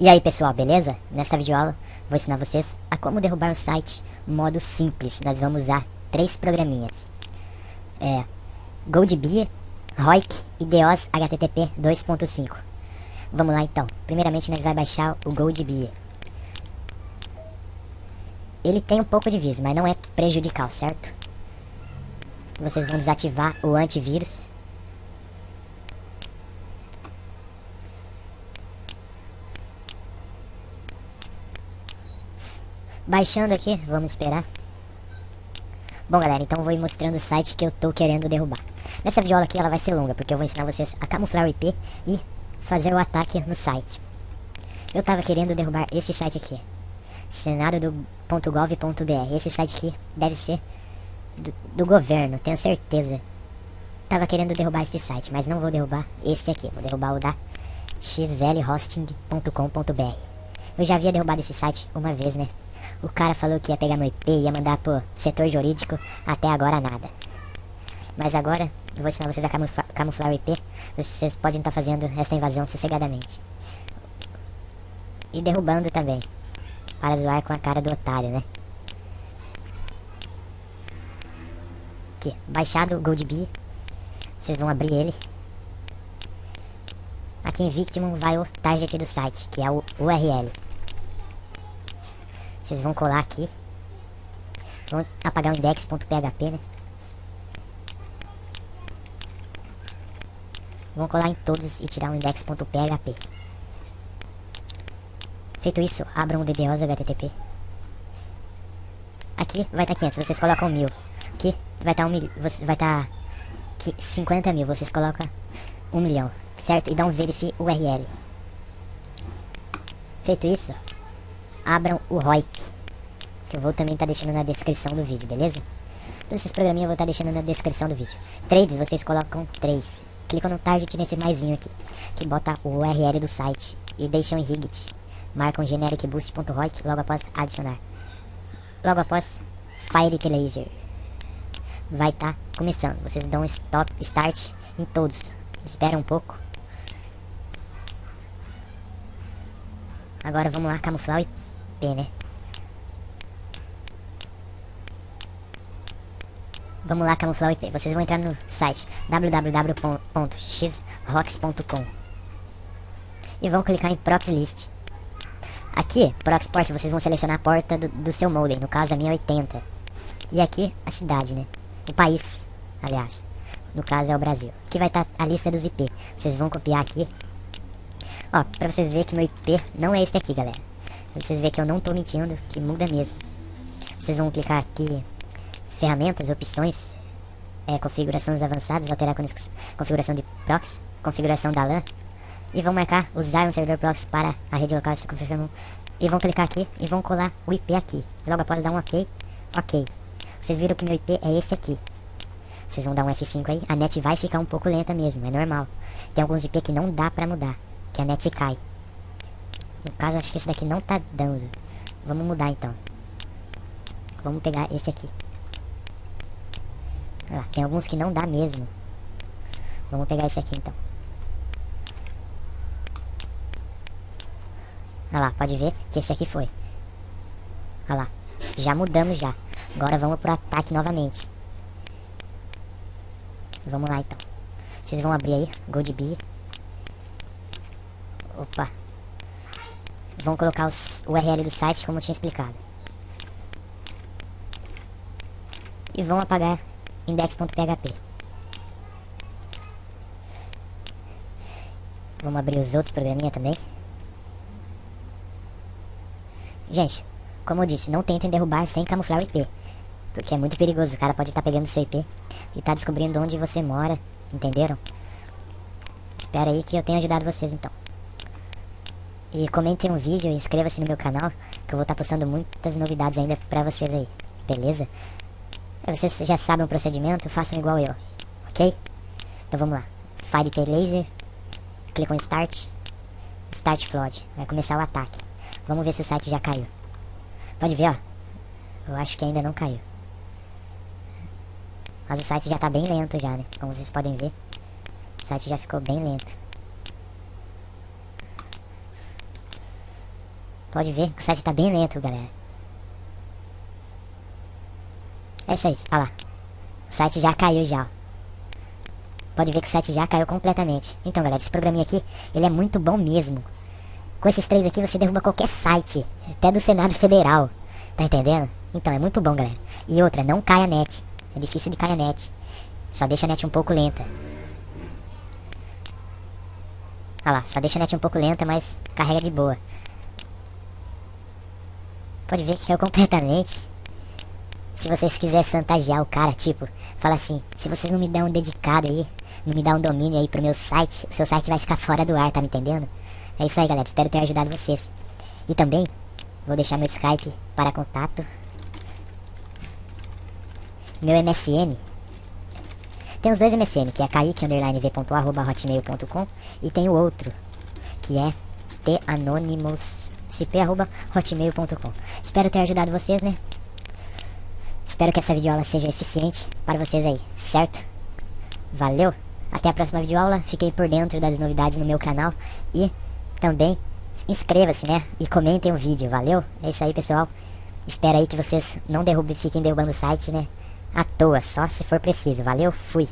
E aí pessoal, beleza? Nessa videoaula vou ensinar vocês a como derrubar um site modo simples. Nós vamos usar 3 programinhas. Goldbee, Roik e Deos HTTP 2.5. Vamos lá então. Primeiramente nós vamos baixar o Goldbee. Ele tem um pouco de vírus, mas não é prejudicial, certo? Vocês vão desativar o antivírus. Baixando aqui, vamos esperar. Bom galera, então eu vou ir mostrando o site que eu tô querendo derrubar. Nessa videoaula aqui ela vai ser longa, porque eu vou ensinar vocês a camuflar o IP e fazer o ataque no site. Eu tava querendo derrubar esse site aqui, senado.gov.br. Esse site aqui deve ser do governo, tenho certeza. Tava querendo derrubar este site, mas não vou derrubar este aqui, vou derrubar o da xlhosting.com.br. Eu já havia derrubado esse site uma vez, né? O cara falou que ia pegar meu IP e ia mandar pro setor jurídico, até agora nada. Mas agora eu vou ensinar vocês a camuflar o IP. Vocês podem estar fazendo essa invasão sossegadamente. E derrubando também, para zoar com a cara do otário, né? Aqui, baixado o Goldbee. Vocês vão abrir ele. Aqui em Victim vai o target do site, que é o URL. Vocês vão colar aqui. Vão apagar o index.php, né? Vão colar em todos e tirar o index.php. Feito isso, abram o DDoS HTTP. Aqui vai estar 500, vocês colocam 1000. Aqui vai estar 1 milhão, vai estar 50 mil, vocês colocam 1 milhão, certo? E dão verify URL. Feito isso, abram o Roik, que eu vou também estar deixando na descrição do vídeo, beleza? Todos esses programinhas eu vou estar deixando na descrição do vídeo. Trades, vocês colocam 3. Clicam no target nesse maisinho aqui, que bota o URL do site. E deixam em Rigit. Marcam genericboost.roik logo após adicionar. Logo após FireTlaser. Vai estar começando. Vocês dão start em todos. Espera um pouco. Agora vamos lá camuflar o IP, né? Vamos lá camuflar o IP. Vocês vão entrar no site www.xrox.com e vão clicar em Proxy List. Aqui, Proxy Port, vocês vão selecionar a porta do seu modem. No caso a minha é 80. E aqui a cidade, né? O país, aliás. No caso é o Brasil. Aqui vai estar a lista dos IP. Vocês vão copiar aqui. Ó, pra vocês verem que meu IP não é esse aqui, galera. Pra vocês verem que eu não tô mentindo, que muda mesmo. Vocês vão clicar aqui, ferramentas, opções, configurações avançadas, alterar configuração de proxy, configuração da LAN. E vão marcar usar um servidor proxy para a rede local dessa configuração. E vão clicar aqui e vão colar o IP aqui. Logo após dar um OK. OK. Vocês viram que meu IP é esse aqui. Vocês vão dar um F5 aí. A net vai ficar um pouco lenta mesmo, é normal. Tem alguns IP que não dá pra mudar, que a net cai. No caso, acho que esse daqui não tá dando. Vamos mudar então. Vamos pegar esse aqui. Olha lá, tem alguns que não dá mesmo. Vamos pegar esse aqui então. Olha lá, pode ver que esse aqui foi. Olha lá, já mudamos já. Agora vamos pro ataque novamente. Vamos lá então. Vocês vão abrir aí, Goldbee. Opa. Vão colocar o URL do site como eu tinha explicado. E vão apagar index.php. Vamos abrir os outros programinha também. Gente, como eu disse, não tentem derrubar sem camuflar o IP. Porque é muito perigoso, o cara pode estar pegando seu IP e tá descobrindo onde você mora, entenderam? Espera aí que eu tenho ajudado vocês então. E comentem um vídeo e inscreva-se no meu canal, que eu vou estar postando muitas novidades ainda pra vocês aí, beleza? Vocês já sabem o procedimento, façam igual eu, ok? Então vamos lá. FireTlaser, clicam em Start, Start Flood, vai começar o ataque. Vamos ver se o site já caiu. Pode ver, ó. Eu acho que ainda não caiu. Mas o site já tá bem lento já, né? Como vocês podem ver, o site já ficou bem lento. Pode ver que o site tá bem lento, galera. É isso aí, olha lá. O site já caiu já, ó. Pode ver que o site já caiu completamente. Então, galera, esse programinha aqui, ele é muito bom mesmo. Com esses três aqui, você derruba qualquer site, até do Senado Federal. Tá entendendo? Então, é muito bom, galera. E outra, não cai a net. É difícil de cair a net. Só deixa a net um pouco lenta. Olha lá, só deixa a net um pouco lenta, mas carrega de boa. Pode ver que caiu completamente. Se vocês quiserem chantagear o cara, tipo, fala assim, se vocês não me dão um dedicado aí, não me dão um domínio aí pro meu site, o seu site vai ficar fora do ar, tá me entendendo? É isso aí, galera, espero ter ajudado vocês. E também, vou deixar meu Skype para contato. Meu MSN. Tem os dois MSN, que é kaique_v.hotmail.com e tem o outro, que é tanonymouscp@hotmail.com. Espero ter ajudado vocês, né? Espero que essa videoaula seja eficiente para vocês aí, certo? Valeu! Até a próxima videoaula, fiquem por dentro das novidades no meu canal e também inscreva-se, né? E comentem o vídeo, valeu? É isso aí, pessoal. Espero aí que vocês não fiquem derrubando o site, né? À toa, só se for preciso. Valeu, fui!